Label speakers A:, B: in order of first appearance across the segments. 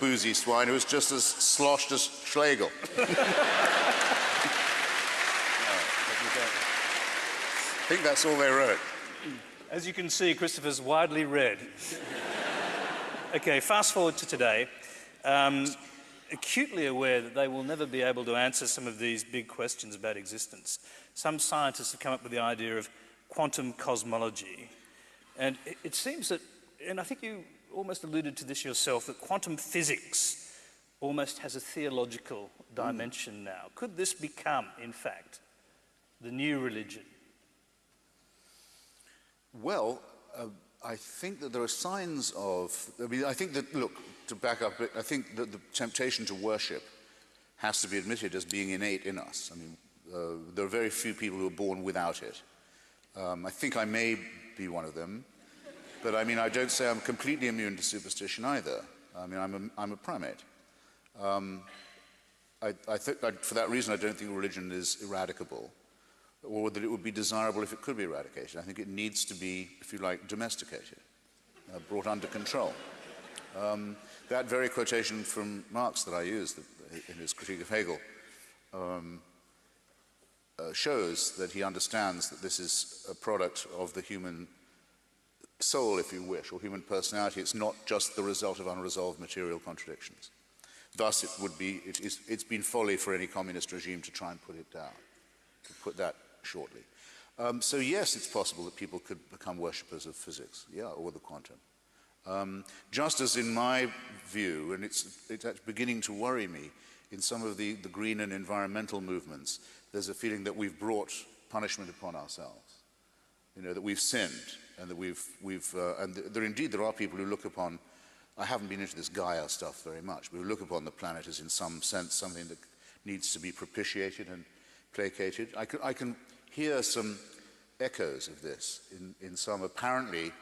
A: boozy swine who was just as sloshed as Schlegel. I think that's all they wrote.
B: As you can see, Christopher's widely read. Okay, fast forward to today. Acutely aware that they will never be able to answer some of these big questions about existence, some scientists have come up with the idea of quantum cosmology. And it seems that, and I think you almost alluded to this yourself, that quantum physics almost has a theological dimension now. Could this become, in fact, the new religion?
A: Well, I think that there are signs of, I think that, look, to back up, I think that the temptation to worship has to be admitted as being innate in us. I mean, there are very few people who are born without it. I think I may be one of them, but I mean, I don't say I'm completely immune to superstition either. I mean, I'm a primate. I think for that reason, I don't think religion is eradicable, or that it would be desirable if it could be eradicated. I think it needs to be, if you like, domesticated, brought under control. That very quotation from Marx that I used in his critique of Hegel shows that he understands that this is a product of the human soul, if you wish, or human personality. It's not just the result of unresolved material contradictions. Thus, it's been folly for any communist regime to try and put it down, to put that shortly. So yes, it's possible that people could become worshippers of physics, yeah, or the quantum. Just as in my view, and it's beginning to worry me, in some of the green and environmental movements, there's a feeling that we've brought punishment upon ourselves. You know, that we've sinned, and that and there are people who look upon, I haven't been into this Gaia stuff very much, but who look upon the planet as in some sense something that needs to be propitiated and placated. I can hear some echoes of this in some apparently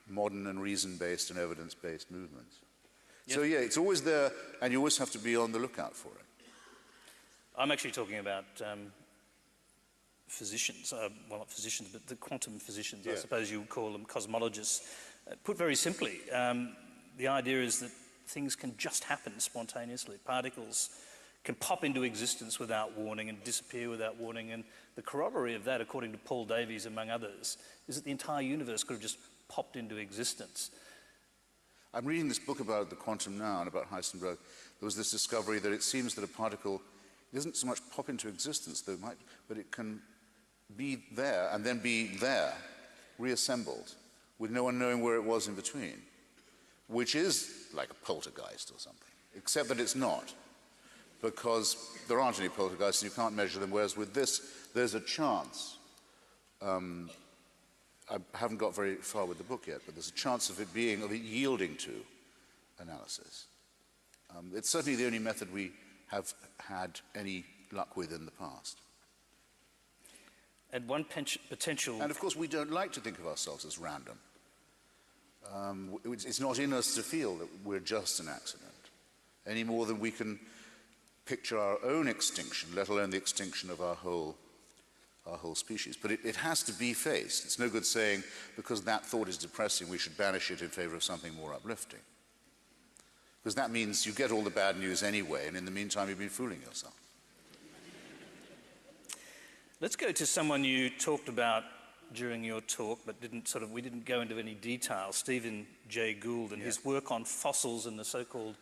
A: modern and reason-based and evidence-based movements. Yep. So yeah, it's always there, and you always have to be on the lookout for it.
B: I'm actually talking about physicians, well, not physicians, but the quantum physicians, yeah. I suppose you would call them cosmologists. Put very simply, the idea is that things can just happen spontaneously. Particles can pop into existence without warning and disappear without warning, and the corollary of that, according to Paul Davies, among others, is that the entire universe could have just popped into existence.
A: I'm reading this book about the quantum now and about Heisenberg. There was this discovery that it seems that a particle doesn't so much pop into existence, though it might, but it can be there and then be there, reassembled, with no one knowing where it was in between, which is like a poltergeist or something, except that it's not, because there aren't any poltergeists and you can't measure them, whereas with this, there's a chance. I haven't got very far with the book yet, but there's a chance of it yielding to analysis. It's certainly the only method we have had any luck with in the past.
B: And one potential...
A: And of course, we don't like to think of ourselves as random. It's not in us to feel that we're just an accident, any more than we can picture our own extinction, let alone the extinction of our whole species. But it has to be faced. It's no good saying, because that thought is depressing, we should banish it in favor of something more uplifting. Because that means you get all the bad news anyway, and in the meantime, you've been fooling yourself.
B: Let's go to someone you talked about during your talk, but we didn't go into any detail, Stephen Jay Gould and his work on fossils and the so-called